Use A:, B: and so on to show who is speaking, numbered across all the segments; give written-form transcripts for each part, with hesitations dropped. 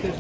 A: And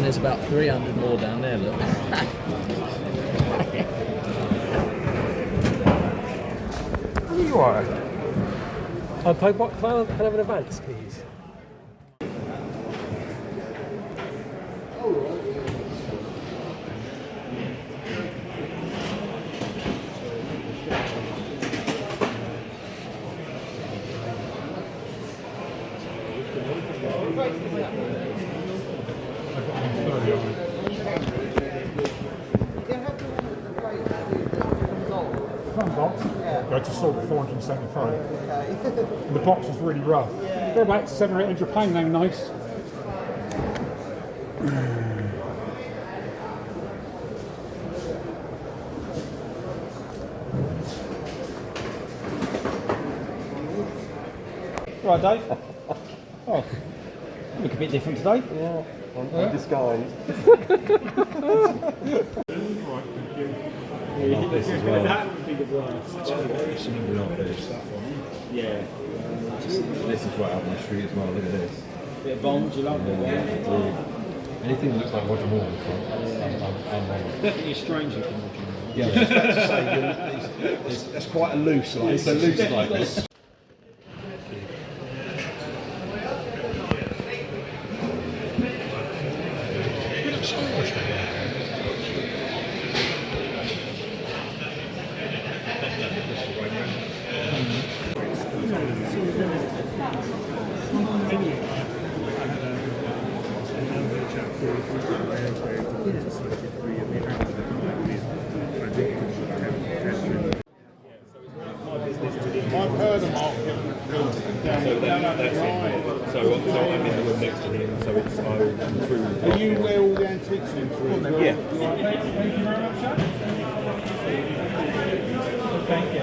A: there's about 300 more down there, look.
B: You are. Can I have an advance, please?
C: Front box, go to sold at 475. And the box was really rough. They're about £700 or £800 now, nice. Right, Dave. Oh, you look a bit different today.
B: Yeah, I'm disguised.
A: This as well.
D: That would be the worst. Yeah.
A: This is right up my street as well, look at this.
D: Bit of Bond, you love it.
A: Anything that looks like Roger Moore in the front, I'm on.
D: Definitely a stranger from Roger Moore.
E: Yeah, I was about to say, that's quite a loose like.
A: It's a loose like this.
C: I've heard of Mark.
F: So I'm in the room next to him, so it's through.
C: Are you where all the antiques are?
F: Yeah.
C: Thank you very much, sir. Thank you.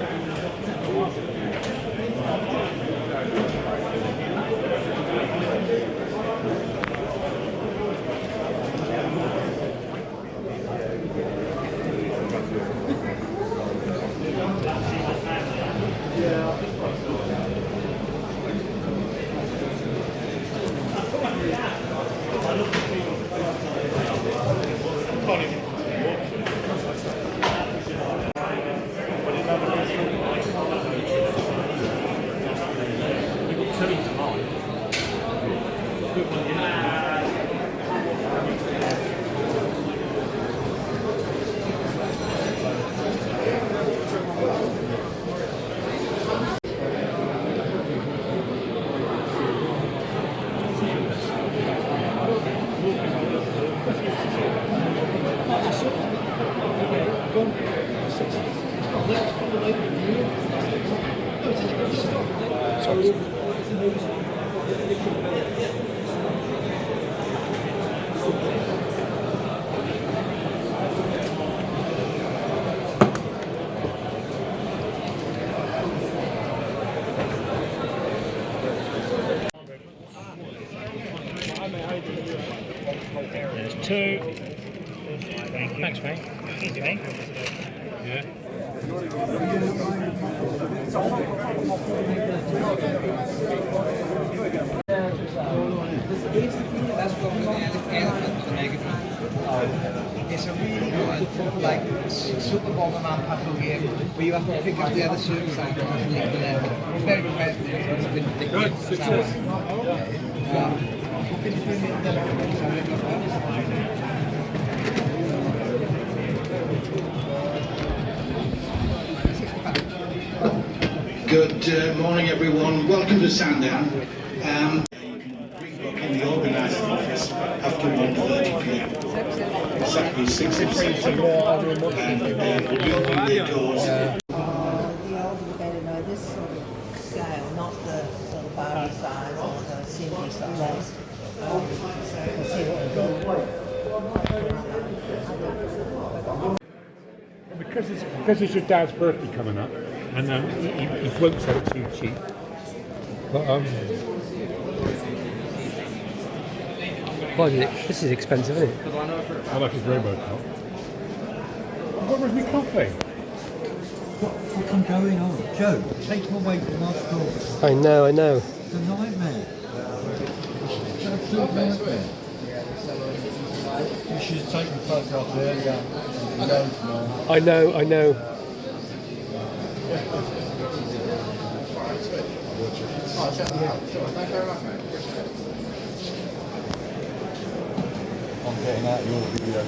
D: There's two. Thank you. Thanks, mate. Okay. Yeah.
E: It's a really good, like, Super Bomberman paddle game where you have to pick up the other circles and leave them there. It's very competitive. It's been ridiculous.
G: Good morning, everyone. Welcome to Sandown. Green book in the organising office after 1:30 p.m. Exactly 6 and 7. And we'll open the doors.
H: The older the better, know this sort of scale, not the sort of Barbie size or the Cindy size. We'll see what
C: Because it's your dad's birthday coming up, and he won't sell it to you cheap. But
B: Well, this is expensive, isn't it?
C: I like his Robocop. What was my coffee?
I: What's going on? Joe, take him away from our store.
B: I know.
I: It's a nightmare. It's an absolute nightmare. You should have taken the photograph earlier.
B: I know.
D: I'm getting out your video.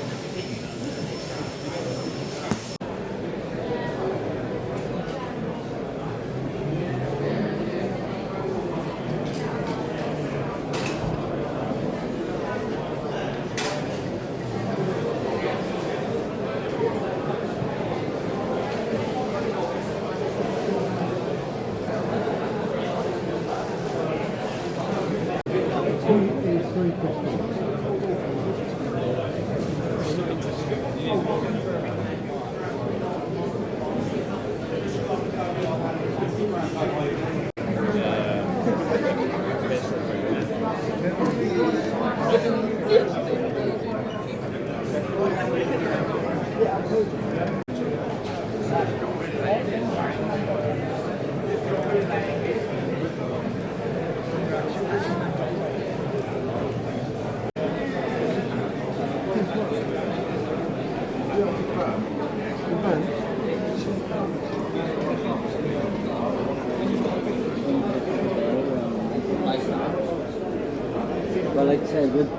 J: Well, like I said, good.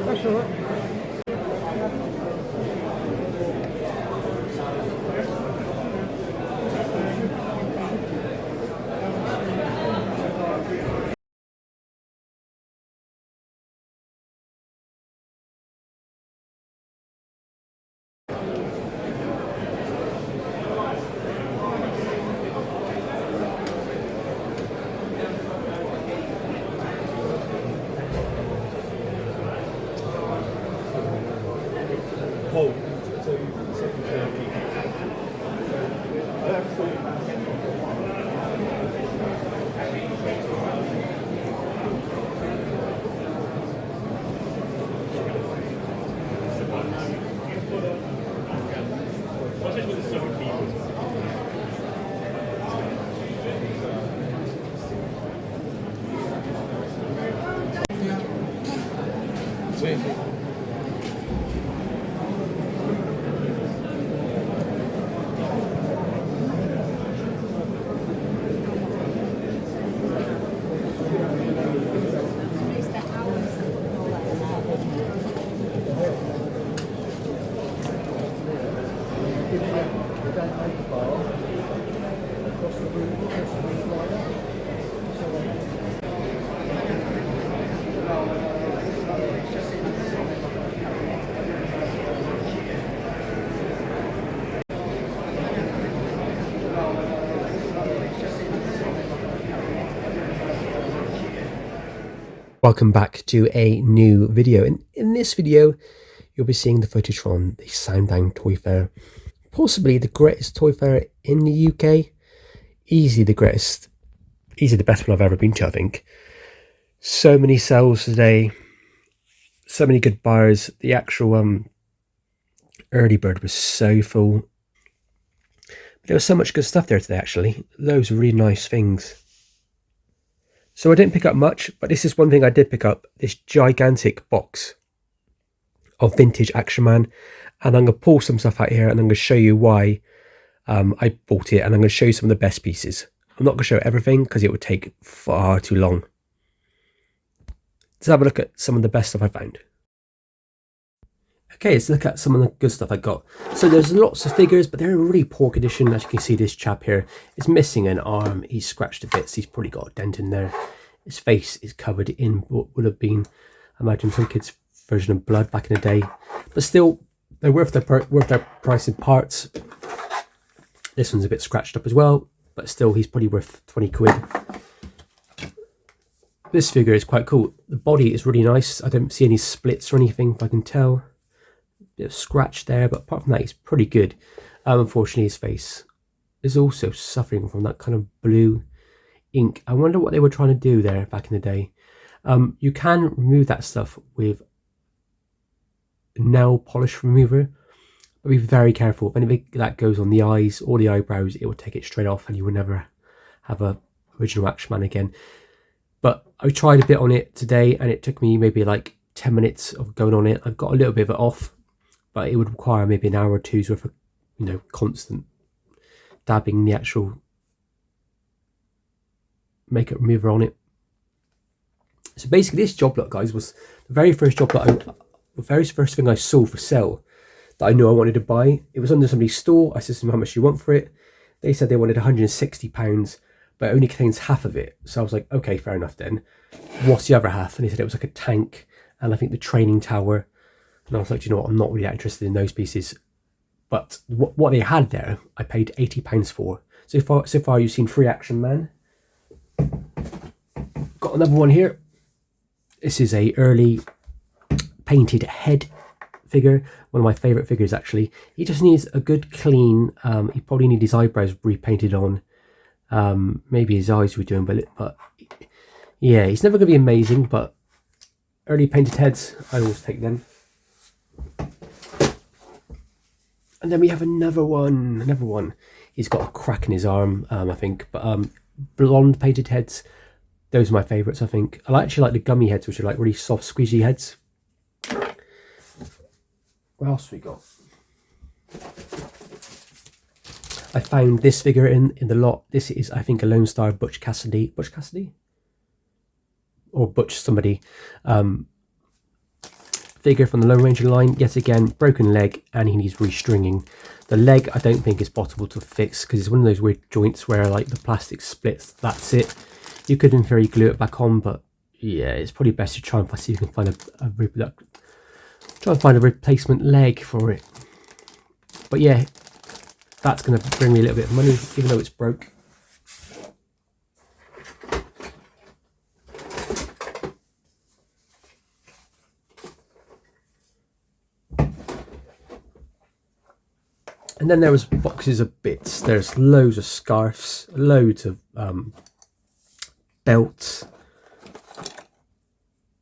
C: That's all right.
B: Welcome back to a new video. In this video, you'll be seeing the footage from the Sandown Toy Fair. Possibly the greatest toy fair in the UK. Easily the greatest Easily the best one I've ever been to, I think. So many sales today, so many good buyers. The actual early bird was so full. There was so much good stuff there today, actually. Loads of really nice things. So I didn't pick up much, but this is one thing I did pick up. This gigantic box of vintage Action Man. And I'm going to pull some stuff out here and I'm going to show you why I bought it. And I'm going to show you some of the best pieces. I'm not going to show everything because it would take far too long. Let's have a look at some of the best stuff I found. Okay, let's look at some of the good stuff I got. So there's lots of figures, but they're in really poor condition. As you can see, this chap here is missing an arm. He's scratched to bits. He's probably got a dent in there. His face is covered in what would have been, I imagine, some kid's version of blood back in the day. But still, they're worth their price in parts. This one's a bit scratched up as well, but still, he's probably worth 20 quid. This figure is quite cool. The body is really nice. I don't see any splits or anything, if I can tell. Bit of scratch there, but apart from that, he's pretty good. Unfortunately, his face is also suffering from that kind of blue ink. I wonder what they were trying to do there back in the day. You can remove that stuff with nail polish remover, but be very careful. If anything that goes on the eyes or the eyebrows, it will take it straight off and you will never have a original Action Man again. But I tried a bit on it today and it took me maybe like 10 minutes of going on it. I've got a little bit of it off, but it would require maybe an hour or two's worth of, constant dabbing the actual makeup remover on it. So basically this Joblot, guys, was the very first Joblot, the very first thing I saw for sale that I knew I wanted to buy. It was under somebody's store. I said to them, how much do you want for it? They said they wanted £160, but it only contains half of it. So I was like, okay, fair enough then. What's the other half? And they said it was like a tank and I think the training tower. And I was like, do you know what? I'm not really that interested in those pieces. But what they had there, I paid £80 for. So far you've seen 3 Action Man. Got another one here. This is a early painted head figure. One of my favourite figures, actually. He just needs a good clean. He probably needs his eyebrows repainted on. Maybe his eyes redoing, but yeah, he's never going to be amazing. But early painted heads, I always take them. And then we have another one. He's got a crack in his arm, I think. But blonde painted heads, those are my favourites, I think. I actually like the gummy heads, which are like really soft, squeezy heads. What else we got? I found this figure in the lot. This is, I think, a Lone Star Butch Cassidy. Butch Cassidy? Or Butch somebody. Figure from the Lone Ranger line. Yet again, broken leg, and he needs restringing. The leg, I don't think is possible to fix, because it's one of those weird joints where like the plastic splits. That's it. You could in theory glue it back on, but yeah, it's probably best to try and see if you can find a replacement leg for it. But yeah, that's going to bring me a little bit of money, even though it's broke. And then there was boxes of bits. There's loads of scarves, loads of belts.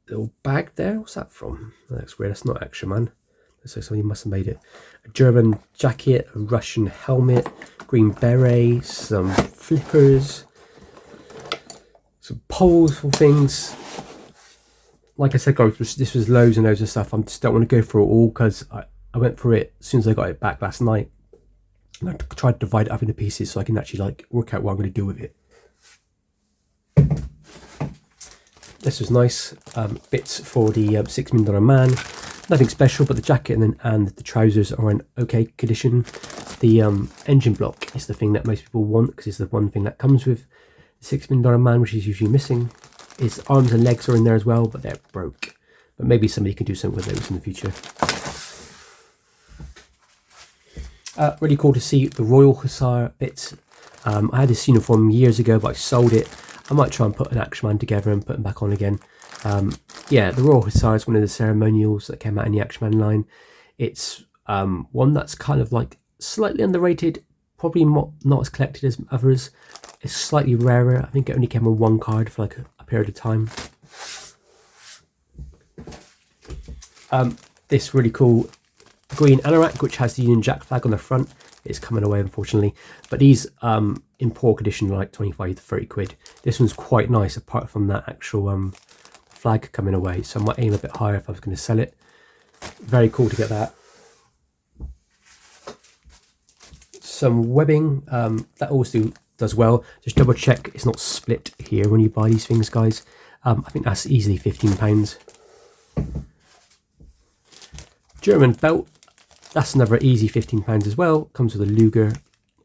B: Little bag there. What's that from? That's weird. That's not Action Man. Looks like somebody must have made it. A German jacket, a Russian helmet, green beret, some flippers, some poles for things. Like I said, guys, this was loads and loads of stuff. I just don't want to go through it all because I went through it as soon as I got it back last night. And I tried to divide it up into pieces so I can actually like work out what I'm going to do with it. This was nice. Bits for the $6 Million Man. Nothing special, but the jacket and the trousers are in okay condition. The engine block is the thing that most people want because it's the one thing that comes with the $6 Million Man, which is usually missing. His arms and legs are in there as well, but they're broke. But maybe somebody can do something with those in the future. Really cool to see the Royal Hussar bits. I had this uniform years ago, but I sold it. I might try and put an Action Man together and put him back on again. Yeah, the Royal Hussar is one of the ceremonials that came out in the Action Man line. It's one that's kind of like slightly underrated, probably not as collected as others. It's slightly rarer. I think it only came on one card for like a period of time. This really cool green anorak, which has the Union Jack flag on the front, is coming away unfortunately. But these in poor condition are like 25 to 30 quid. This one's quite nice apart from that actual flag coming away. So I might aim a bit higher if I was going to sell it. Very cool to get that. Some webbing, that also does well. Just double check it's not split here when you buy these things, guys. I think that's easily £15. German belt, that's another easy £15 as well. Comes with a Luger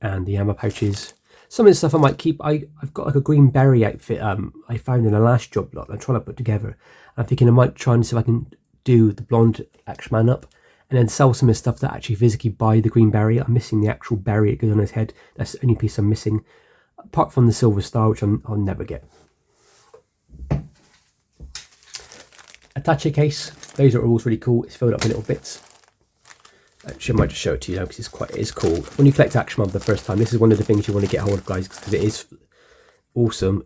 B: and the ammo pouches. Some of the stuff I might keep. I've got like a green berry outfit I found in the last job lot I'm trying to put together. I'm thinking I might try and see if I can do the blonde Axeman up and then sell some of the stuff that actually physically buy the green berry. I'm missing the actual berry that goes on his head. That's the only piece I'm missing. Apart from the silver star, which I'll never get. Attache case. Those are always really cool. It's filled up with little bits. Actually, I might just show it to you now because it is cool. When you collect Action Man for the first time, this is one of the things you want to get hold of, guys, because it is awesome.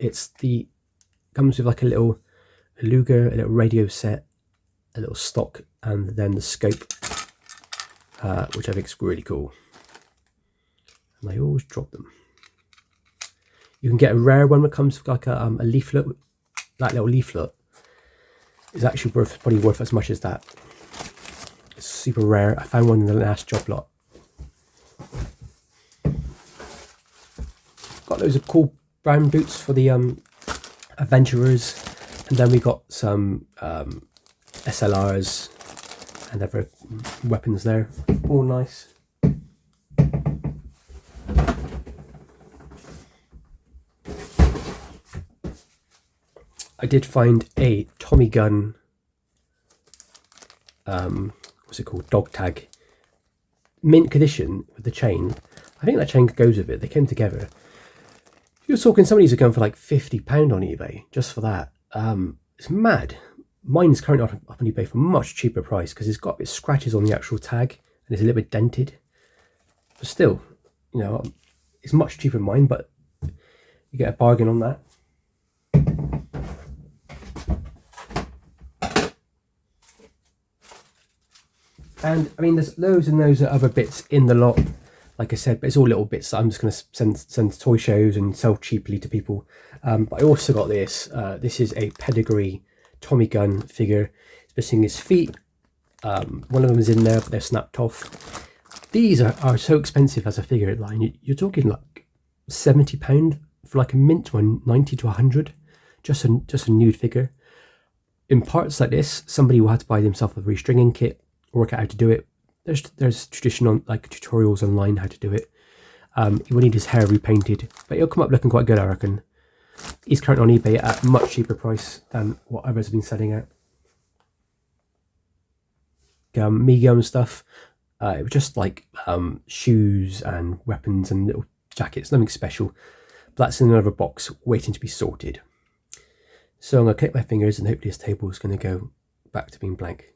B: Comes with like a Luger, a little radio set, a little stock, and then the scope, which I think is really cool. And I always drop them. You can get a rare one that comes with like a leaflet. That little leaflet is actually probably worth as much as that. It's super rare. I found one in the last job lot. Got loads of cool brown boots for the adventurers, and then we got some SLRs and other weapons there. All nice. I did find a Tommy gun, what's it called, dog tag, mint condition with the chain. I think that chain goes with it. They came together. You're talking, some of these are going for like £50 on eBay just for that. It's mad. Mine's currently up on eBay for a much cheaper price because it's got a bit of scratches on the actual tag and it's a little bit dented. But still, you know, it's much cheaper than mine, but you get a bargain on that. And I mean, there's loads and loads of other bits in the lot, like I said, but it's all little bits that I'm just going to send to toy shows and sell cheaply to people. But I also got this. This is a pedigree Tommy gun figure. It's missing his feet. One of them is in there, but they're snapped off. These are so expensive as a figure line. You're talking like £70 for like a mint one, 90 to 100, just a nude figure. In parts like this, somebody will have to buy themselves a restringing kit, work out how to do it. There's traditional like tutorials online how to do it. He will need his hair repainted, but he'll come up looking quite good, I reckon. He's currently on eBay at a much cheaper price than what others have been selling at. Medium stuff. It was just like shoes and weapons and little jackets, nothing special. But that's in another box waiting to be sorted. So I'm going to click my fingers and hopefully this table is going to go back to being blank.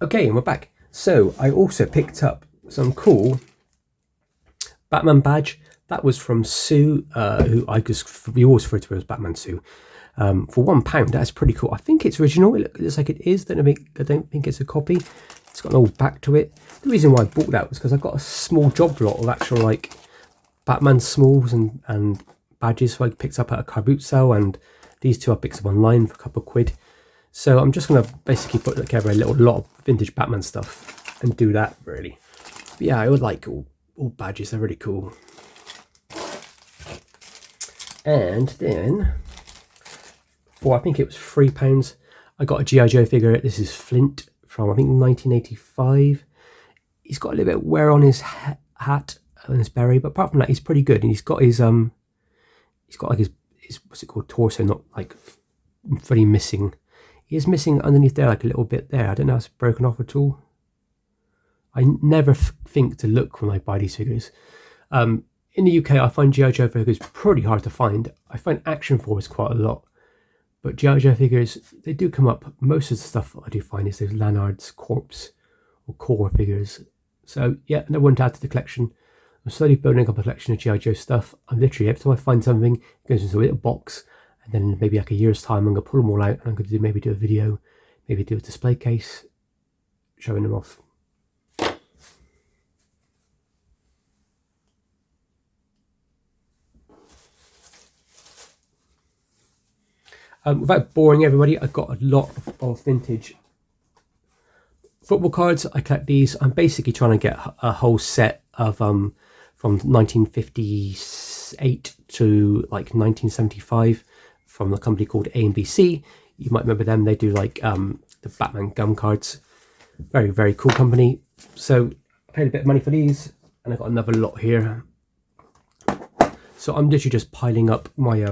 B: Okay, and we're back. So I also picked up some cool Batman badge. That was from Sue, who we always refer to her as Batman Sue. For £1, that's pretty cool. I think it's original. It looks like it is. I don't think it's a copy. It's got an old back to it. The reason why I bought that was because I got a small job lot of actual like Batman smalls and badges. So I picked up at a car boot sale, and these two I picked up online for a couple of quid. So I'm just going to basically put together a little lot of vintage Batman stuff and do that, really. But yeah, I would like all badges. They're really cool. And then, for I think it was £3, I got a G.I. Joe figure. This is Flint from, I think, 1985. He's got a little bit of wear on his hat and his beret, but apart from that, he's pretty good. And he's got like his what's it called, torso, not like fully missing. He is missing underneath there, like a little bit there. I don't know if it's broken off at all. I never think to look when I buy these figures. In the UK, I find G.I. Joe figures pretty hard to find. I find Action Force quite a lot. But G.I. Joe figures, they do come up. Most of the stuff I do find is those Lanard's Corpse or Core figures. So yeah, another one to add to the collection. I'm slowly building up a collection of G.I. Joe stuff. I'm literally, every time I find something, it goes into a little box, and then maybe like a year's time, I'm going to pull them all out, and I'm going to maybe do a video, maybe do a display case, showing them off. Without boring everybody, I've got a lot of vintage football cards. I collect these. I'm basically trying to get a whole set of from 1958 to like 1975 from a company called A&BC. You might remember them. They do like the Batman gum cards. Very, very cool company. So I paid a bit of money for these, and I've got another lot here. So I'm literally just piling up my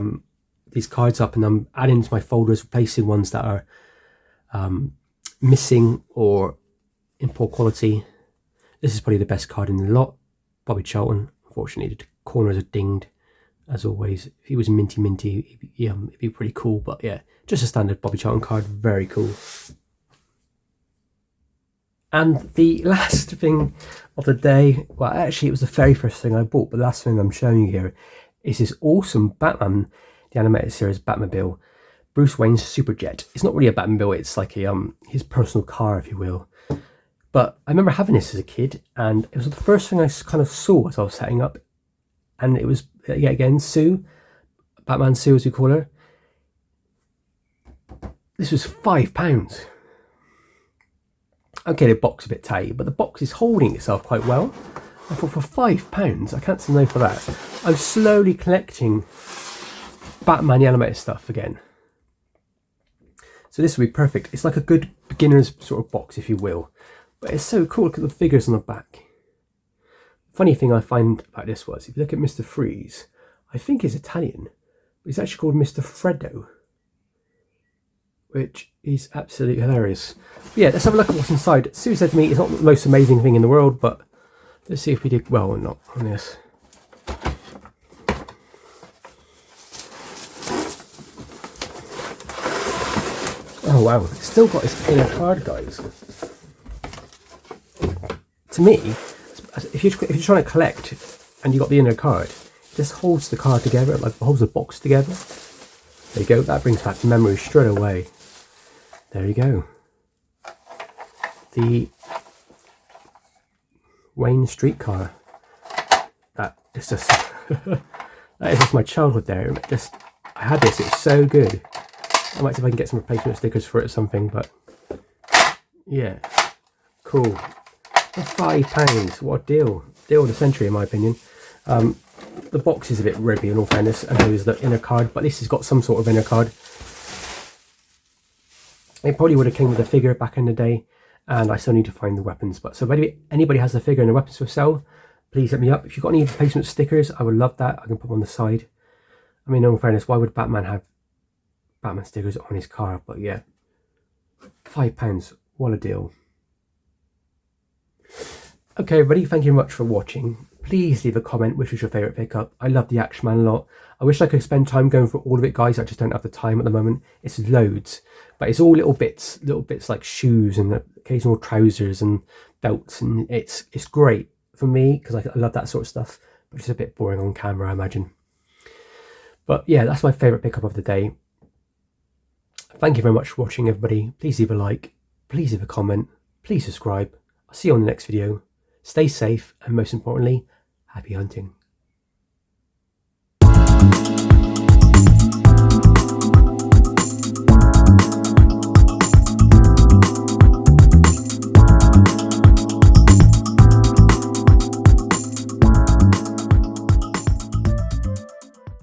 B: these cards up, and I'm adding to my folders, replacing ones that are missing or in poor quality. This is probably the best card in the lot, Bobby Charlton. Unfortunately, the corners are dinged, as always. If he was minty, it'd be pretty cool. But yeah, just a standard Bobby Charlton card, very cool. And the last thing of the day, well, actually, it was the very first thing I bought, but the last thing I'm showing you here is this awesome Batman, the animated series Batmobile, Bruce Wayne's Superjet. It's not really a Batmobile, it's like a his personal car, if you will. But I remember having this as a kid, and it was the first thing I kind of saw as I was setting up. And it was, yeah, again, Sue, Batman Sue as we call her. This was £5. Okay, the box is a bit tight, but the box is holding itself quite well. I thought, for £5, I can't say no for that. I'm slowly collecting Batman the animated stuff again. So this will be perfect. It's like a good beginner's sort of box, if you will. But it's so cool. Look at the figures on the back. Funny thing I find about this was, if you look at Mr. Freeze, I think he's Italian, but he's actually called Mr. Freddo, which is absolutely hilarious. But yeah, let's have a look at what's inside. Sue said to me it's not the most amazing thing in the world, but let's see if we did well or not on this. Oh wow, it's still got its inner card, guys. To me, if you're trying to collect and you've got the inner card, it just holds the card together, like holds the box together. There you go, that brings back memories straight away. There you go. The Wayne streetcar. That is just that is just my childhood there. I had this, it's so good. I might see if I can get some replacement stickers for it or something, but yeah, cool. For £5, what a deal. Deal of the century in my opinion. The box is a bit ribby in all fairness, and there's the inner card, but this has got some sort of inner card. It probably would have came with a figure back in the day, and I still need to find the weapons. But so if anybody has the figure and the weapons for sale, please hit me up. If you've got any replacement stickers, I would love that. I can put them on the side. I mean, in all fairness, why would Batman have Batman stickers on his car? But yeah, £5, what a deal. Okay everybody, thank you very much for watching. Please leave a comment which was your favourite pickup. I love the Action Man a lot. I wish I could spend time going through all of it, guys. I just don't have the time at the moment. It's loads, but it's all little bits like shoes and occasional trousers and belts, and it's great for me because I love that sort of stuff, but it's a bit boring on camera, I imagine. But yeah, that's my favourite pickup of the day. Thank you very much for watching everybody. Please leave a like, please leave a comment, please subscribe. I'll see you on the next video. Stay safe, and most importantly, happy hunting.